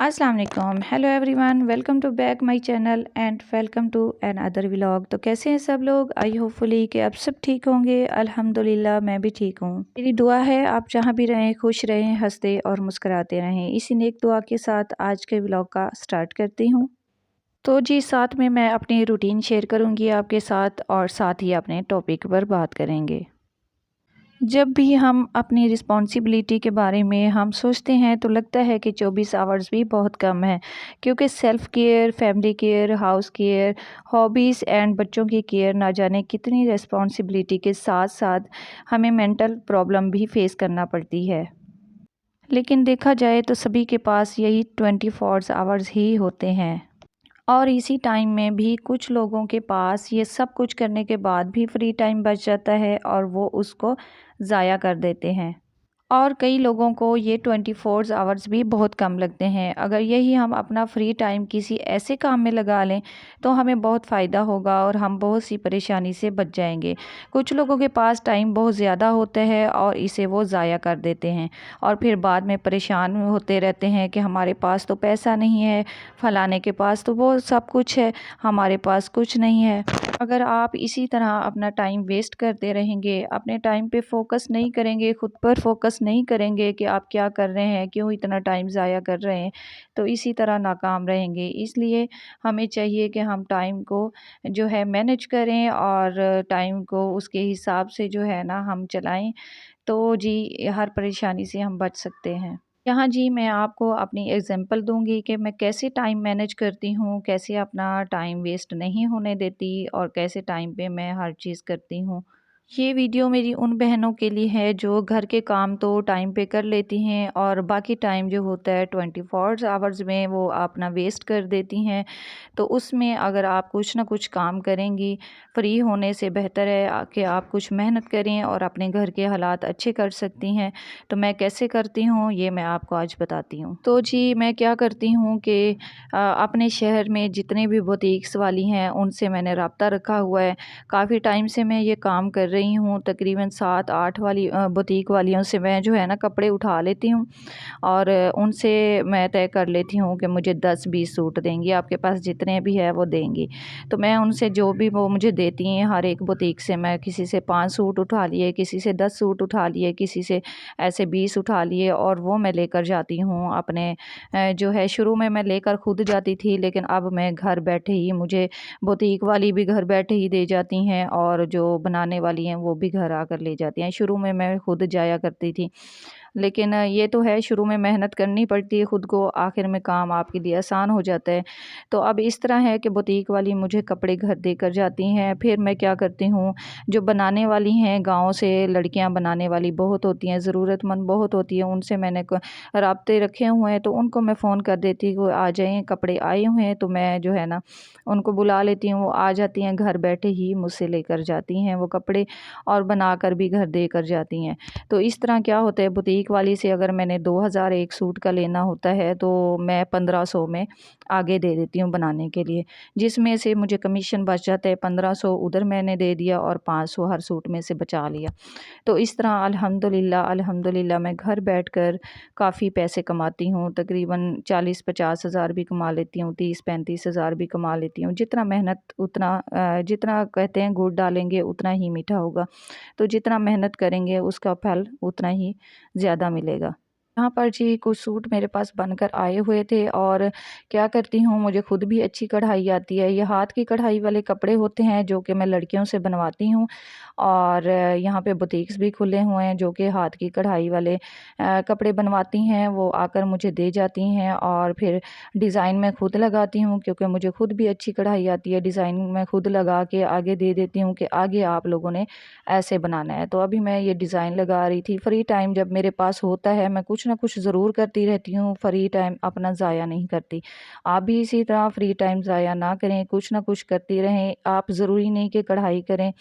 अस्सलाम वालेकुम, hello everyone, welcome to back my channel and welcome to another vlog. तो कैसे हैं सब लोग? आई होपफुली कि आप सब ठीक होंगे। अल्हम्दुलिल्लाह मैं भी ठीक हूँ। मेरी दुआ है आप जहाँ भी रहें खुश रहें, हंसते और मुस्कुराते रहें। इसी नेक दुआ के साथ आज के व्लॉग का स्टार्ट करती हूँ। तो जी साथ में मैं अपनी रूटीन शेयर करूँगी आपके साथ और साथ ही अपने टॉपिक पर बात करेंगे। जब भी हम अपनी रिस्पॉन्सिबिलिटी के बारे में हम सोचते हैं तो लगता है कि 24 आवर्स भी बहुत कम है, क्योंकि self care, family care, house care, hobbies and बच्चों की केयर ना जाने कितनी रिस्पॉन्सिबिलिटी के साथ साथ हमें मेंटल प्रॉब्लम भी फेस करना पड़ती है। लेकिन देखा जाए तो सभी के पास यही 24 आवर्स ही होते हैं और इसी टाइम में भी कुछ लोगों के पास ये सब कुछ करने के बाद भी फ्री टाइम बच जाता है और वो उसको ज़ाया कर देते हैं। और कई लोगों को ये 24 आवर्स भी बहुत कम लगते हैं। अगर यही हम अपना फ्री टाइम किसी ऐसे काम में लगा लें तो हमें बहुत फ़ायदा होगा और हम बहुत सी परेशानी से बच जाएंगे। कुछ लोगों के पास टाइम बहुत ज़्यादा होता है और इसे वो ज़ाया कर देते हैं और फिर बाद में परेशान होते रहते हैं कि हमारे पास तो पैसा नहीं है, फलाने के पास तो वो सब कुछ है, हमारे पास कुछ नहीं है। अगर आप इसी तरह अपना टाइम वेस्ट करते रहेंगे, अपने टाइम पे फ़ोकस नहीं करेंगे, खुद पर फ़ोकस नहीं करेंगे कि आप क्या कर रहे हैं, क्यों इतना टाइम ज़ाया कर रहे हैं, तो इसी तरह नाकाम रहेंगे। इसलिए हमें चाहिए कि हम टाइम को जो है मैनेज करें और टाइम को उसके हिसाब से जो है ना हम चलाएँ, तो जी हर परेशानी से हम बच सकते हैं। यहाँ जी मैं आपको अपनी एग्ज़ाम्पल दूँगी कि मैं कैसे टाइम मैनेज करती हूँ, कैसे अपना टाइम वेस्ट नहीं होने देती और कैसे टाइम पे मैं हर चीज़ करती हूँ। ये वीडियो मेरी उन बहनों के लिए है जो घर के काम तो टाइम पे कर लेती हैं और बाकी टाइम जो होता है 24 आवर्स में वो अपना वेस्ट कर देती हैं। तो उसमें अगर आप कुछ ना कुछ काम करेंगी, फ्री होने से बेहतर है कि आप कुछ मेहनत करें और अपने घर के हालात अच्छे कर सकती हैं। तो मैं कैसे करती हूँ ये मैं आपको आज बताती हूँ। तो जी मैं क्या करती हूँ कि अपने शहर में जितने भी बुटीक्स वाली हैं उनसे मैंने रब्ता रखा हुआ है। काफ़ी टाइम से मैं ये काम कर रही हूँ, तकरीबन 7-8 वाली बुटीक वालियों से मैं जो है ना कपड़े उठा लेती हूँ और उनसे मैं तय कर लेती हूँ कि मुझे 10-20 सूट देंगी, आपके पास जितने भी है वो देंगी। तो मैं उनसे जो भी वो मुझे देती हैं, हर एक बुटीक से मैं किसी से 5 सूट उठा लिए, किसी से 10 सूट उठा लिए, किसी से ऐसे 20 उठा लिए और वो मैं लेकर जाती हूँ अपने जो है शुरू में मैं लेकर खुद जाती थी, लेकिन अब मैं घर बैठे ही मुझे बुटीक वाली भी घर बैठे ही दे जाती हैं और जो बनाने वाली हैं वो भी घर आकर ले जाती हैं। शुरू में मैं खुद जाया करती थी, लेकिन ये तो है शुरू में मेहनत करनी पड़ती है खुद को, आखिर में काम आपके लिए आसान हो जाता है। तो अब इस तरह है कि बुटीक वाली मुझे कपड़े घर देकर जाती हैं। फिर मैं क्या करती हूँ, जो बनाने वाली हैं गाँव से लड़कियाँ बनाने वाली बहुत होती हैं, ज़रूरतमंद बहुत होती हैं, उनसे मैंने राब्ते रखे हुए हैं। तो उनको मैं फ़ोन कर देती हूँ आ जाएँ, कपड़े आए हुए हैं, तो मैं जो है ना उनको बुला लेती हूँ, वो आ जाती हैं, घर बैठे ही मुझसे लेकर जाती हैं वो कपड़े और बनाकर भी घर देकर जाती हैं। तो इस तरह क्या होता है, बुटीक वाली से अगर मैंने 2000 एक सूट का लेना होता है तो मैं 1500 में आगे दे देती हूँ बनाने के लिए, जिसमें से मुझे कमीशन बच जाता है। 1500 उधर मैंने दे दिया और 500 हर सूट में से बचा लिया। तो इस तरह अल्हम्दुलिल्लाह अल्हम्दुलिल्लाह मैं घर बैठकर काफ़ी पैसे कमाती हूँ, तकरीबन 40-50 हज़ार भी कमा लेती हूँ, 30-35 हज़ार भी कमा लेती हूँ। जितना मेहनत उतना जितना कहते हैं गुड़ डालेंगे उतना ही मीठा होगा। तो जितना मेहनत करेंगे उसका फल उतना ही ज़्यादा मिलेगा। यहाँ पर जी कुछ सूट मेरे पास बनकर आए हुए थे और क्या करती हूँ, मुझे खुद भी अच्छी कढ़ाई आती है। ये हाथ की कढ़ाई वाले कपड़े होते हैं जो कि मैं लड़कियों से बनवाती हूँ और यहाँ पे बुटीक्स भी खुले हुए हैं जो कि हाथ की कढ़ाई वाले कपड़े बनवाती हैं, वो आकर मुझे दे जाती हैं और फिर डिज़ाइन मैं खुद लगाती हूँ, क्योंकि मुझे खुद भी अच्छी कढ़ाई आती है। डिज़ाइन मैं खुद लगा के आगे दे देती हूँ कि आगे आप लोगों ने ऐसे बनाना है। तो अभी मैं ये डिज़ाइन लगा रही थी। फ्री टाइम जब मेरे पास होता है मैं कुछ ना कुछ ज़रूर करती रहती हूँ, फ्री टाइम अपना ज़ाया नहीं करती। आप भी इसी तरह फ्री टाइम ज़ाया ना करें, कुछ ना कुछ करती रहें। आप ज़रूरी नहीं कि कढ़ाई करें,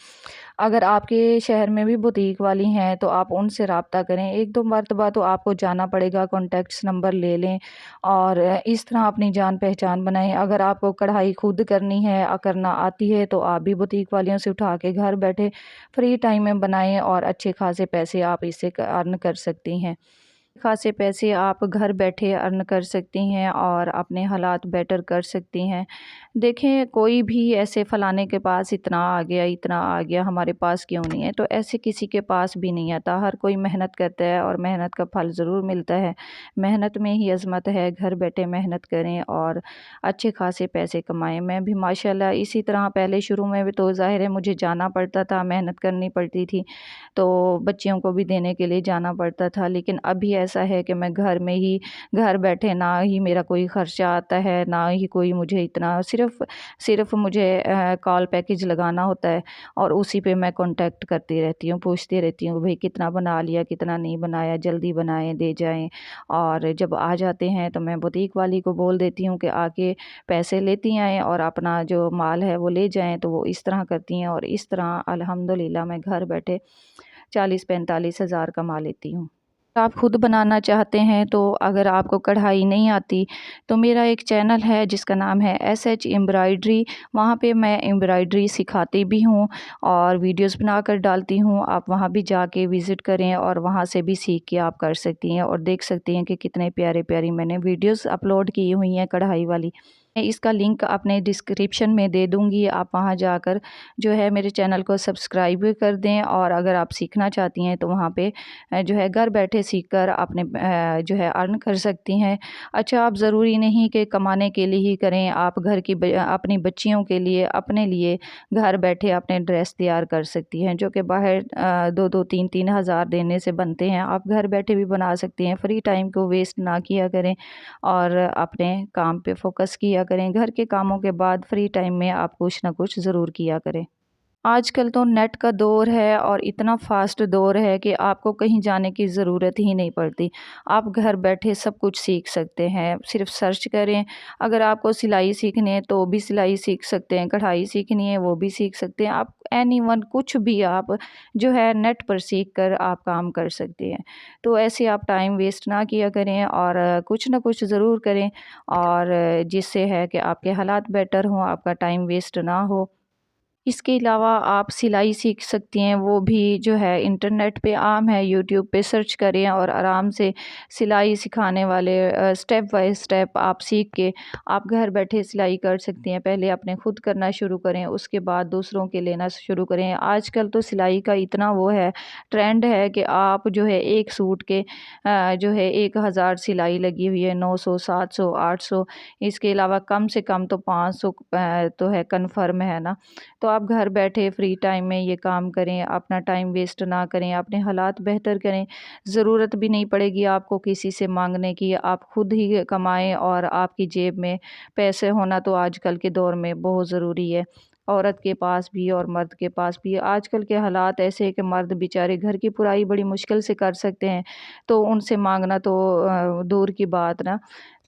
अगर आपके शहर में भी बुटीक वाली हैं तो आप उनसे राब्ता करें। 1-2 मरतबा तो आपको जाना पड़ेगा, कॉन्टैक्ट्स नंबर ले लें और इस तरह अपनी जान-पहचान बनाएँ। अगर आपको कढ़ाई खुद करनी है करना आती है तो आप भी बुटीक वालियों से उठा के घर बैठे फ्री टाइम में बनाएँ और अच्छे खासे पैसे आप इससे अर्न कर सकती हैं। खासे पैसे आप घर बैठे अर्न कर सकती हैं और अपने हालात बेटर कर सकती हैं। देखें, कोई भी ऐसे फ़लाने के पास इतना आ गया, हमारे पास क्यों नहीं है? तो ऐसे किसी के पास भी नहीं आता। हर कोई मेहनत करता है और मेहनत का फल ज़रूर मिलता है। मेहनत में ही अज़मत है। घर बैठे मेहनत करें और अच्छे खासे पैसे कमाएँ। मैं भी माशाल्लाह इसी तरह पहले शुरू में भी तो ज़ाहिर है मुझे जाना पड़ता था, मेहनत करनी पड़ती थी। तो बच्चियों को भी देने के लिए जाना पड़ता था। लेकिन अभी ऐसा है कि मैं घर में ही, घर बैठे ना ही मेरा कोई ख़र्चा आता है, ना ही कोई मुझे इतना, सिर्फ़ मुझे कॉल पैकेज लगाना होता है और उसी पे मैं कॉन्टैक्ट करती रहती हूँ, पूछती रहती हूँ भई कितना बना लिया, कितना नहीं बनाया, जल्दी बनाएँ, दे जाएँ। और जब आ जाते हैं तो मैं बुटीक वाली को बोल देती हूँ कि आके पैसे लेती आएँ और अपना जो माल है वो ले जाएँ। तो वो इस तरह करती हैं और इस तरह अल्हम्दुलिल्लाह मैं घर बैठे 40-45 हज़ार कमा लेती हूँ। आप खुद बनाना चाहते हैं तो अगर आपको कढ़ाई नहीं आती तो मेरा एक चैनल है जिसका नाम है SH एम्ब्रॉयडरी। वहाँ पे मैं एम्ब्रॉयडरी सिखाती भी हूँ और वीडियोस बनाकर डालती हूँ। आप वहाँ भी जाके विज़िट करें और वहाँ से भी सीख के आप कर सकती हैं और देख सकती हैं कि कितने प्यारी मैंने वीडियोस अपलोड की हुई हैं कढ़ाई वाली। मैं इसका लिंक अपने डिस्क्रिप्शन में दे दूँगी। आप वहाँ जाकर जो है मेरे चैनल को सब्सक्राइब भी कर दें और अगर आप सीखना चाहती हैं तो वहाँ पे जो है घर बैठे सीख कर अपने जो है अर्न कर सकती हैं। अच्छा, आप ज़रूरी नहीं कि कमाने के लिए ही करें, आप घर की अपनी बच्चियों के लिए, अपने लिए घर बैठे अपने ड्रेस तैयार कर सकती हैं, जो कि बाहर 2-2 3-3 हज़ार देने से बनते हैं। आप घर बैठे भी बना सकती हैं। फ्री टाइम को वेस्ट ना किया करें और अपने काम पे फ़ोकस किया करें। घर के कामों के बाद फ्री टाइम में आप कुछ ना कुछ ज़रूर किया करें। आजकल तो नेट का दौर है और इतना फ़ास्ट दौर है कि आपको कहीं जाने की ज़रूरत ही नहीं पड़ती। आप घर बैठे सब कुछ सीख सकते हैं, सिर्फ़ सर्च करें। अगर आपको सिलाई सीखनी है तो भी सिलाई सीख सकते हैं, कढ़ाई सीखनी है वो भी सीख सकते हैं। आप एनीवन कुछ भी आप जो है नेट पर सीख कर आप काम कर सकते हैं। तो ऐसे आप टाइम वेस्ट ना किया करें और कुछ ना कुछ ज़रूर करें और जिससे है कि आपके हालात बेटर हों, आपका टाइम वेस्ट ना हो। इसके अलावा आप सिलाई सीख सकती हैं, वो भी जो है इंटरनेट पे आम है, यूट्यूब पे सर्च करें और आराम से सिलाई सिखाने वाले स्टेप बाय स्टेप आप सीख के आप घर बैठे सिलाई कर सकती हैं। पहले अपने खुद करना शुरू करें, उसके बाद दूसरों के लेना शुरू करें। आजकल तो सिलाई का इतना वो है, ट्रेंड है कि आप जो है एक सूट के जो है 1000 सिलाई लगी हुई है, 900, 700, 800, इसके अलावा कम से कम तो 500 तो है, कन्फर्म है ना। तो आप घर बैठे फ्री टाइम में ये काम करें, अपना टाइम वेस्ट ना करें, अपने हालात बेहतर करें। ज़रूरत भी नहीं पड़ेगी आपको किसी से माँगने की, आप खुद ही कमाएँ और आपकी जेब में पैसे होना तो आजकल के दौर में बहुत ज़रूरी है। औरत के पास भी और मर्द के पास भी। आजकल के हालात ऐसे हैं कि मर्द बेचारे घर की पुराई बड़ी मुश्किल से कर सकते हैं, तो उनसे माँगना तो दूर की बात ना।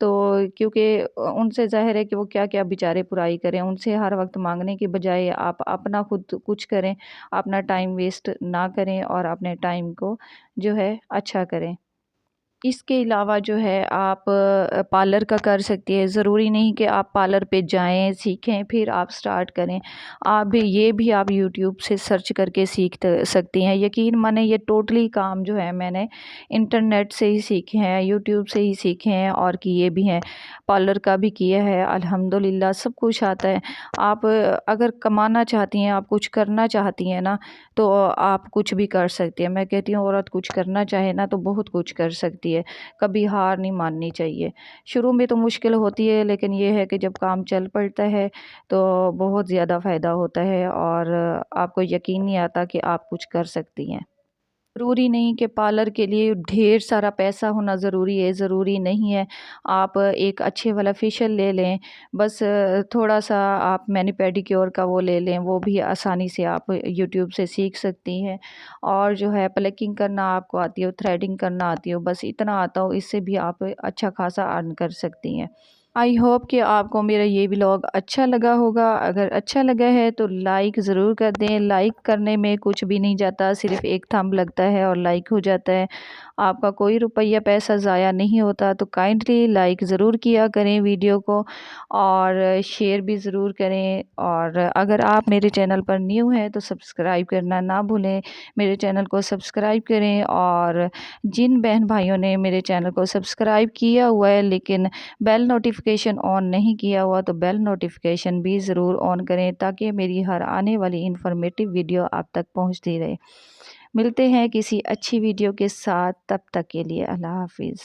तो क्योंकि उनसे ज़ाहिर है कि वो क्या-क्या बेचारे पुराई करें, उनसे हर वक़्त माँगने की बजाय आप अपना खुद कुछ करें, अपना टाइम वेस्ट ना करें और अपने टाइम को जो है अच्छा करें। इसके अलावा जो है आप पार्लर का कर सकती हैं। ज़रूरी नहीं कि आप पार्लर पे जाएँ, सीखें, फिर आप स्टार्ट करें। आप भी ये भी आप यूट्यूब से सर्च करके सीख सकती हैं। यकीन मानें ये टोटली काम जो है मैंने इंटरनेट से ही सीखे हैं, यूट्यूब से ही सीखे हैं और किए भी हैं। पार्लर का भी किया है, अल्हम्दुलिल्लाह सब कुछ आता है। आप अगर कमाना चाहती हैं, आप कुछ करना चाहती हैं ना, तो आप कुछ भी कर सकती हैं। मैं कहती हूँ औरत कुछ करना चाहे ना तो बहुत कुछ कर सकती है, कभी हार नहीं माननी चाहिए। शुरू में तो मुश्किल होती है लेकिन ये है कि जब काम चल पड़ता है तो बहुत ज़्यादा फ़ायदा होता है और आपको यकीन नहीं आता कि आप कुछ कर सकती हैं। ज़रूरी नहीं कि पार्लर के लिए ढेर सारा पैसा होना ज़रूरी है, ज़रूरी नहीं है। आप एक अच्छे वाला फेशियल ले लें, बस थोड़ा-सा आप मैनी पेडिक्योर का वो ले लें, वो भी आसानी से आप यूट्यूब से सीख सकती हैं। और जो है प्लकिंग करना आपको आती हो, थ्रेडिंग करना आती हो, बस इतना आता हो, इससे भी आप अच्छा खासा अर्न कर सकती हैं। आई होप कि आपको मेरा ये व्लॉग अच्छा लगा होगा। अगर अच्छा लगा है तो लाइक ज़रूर कर दें। लाइक करने में कुछ भी नहीं जाता, सिर्फ़ एक थंब लगता है और लाइक हो जाता है। आपका कोई रुपया पैसा ज़ाया नहीं होता। तो काइंडली लाइक ज़रूर किया करें वीडियो को और शेयर भी ज़रूर करें। और अगर आप मेरे चैनल पर न्यू हैं तो सब्सक्राइब करना ना भूलें। मेरे चैनल को सब्सक्राइब करें। और जिन बहन भाइयों ने मेरे चैनल को सब्सक्राइब किया हुआ है लेकिन बेल नोटिफिकेशन ऑन नहीं किया हुआ तो बेल नोटिफिकेशन भी ज़रूर ऑन करें ताकि मेरी हर आने वाली इन्फॉर्मेटिव वीडियो आप तक पहुंचती रहे। मिलते हैं किसी अच्छी वीडियो के साथ, तब तक के लिए अल्लाह हाफिज़।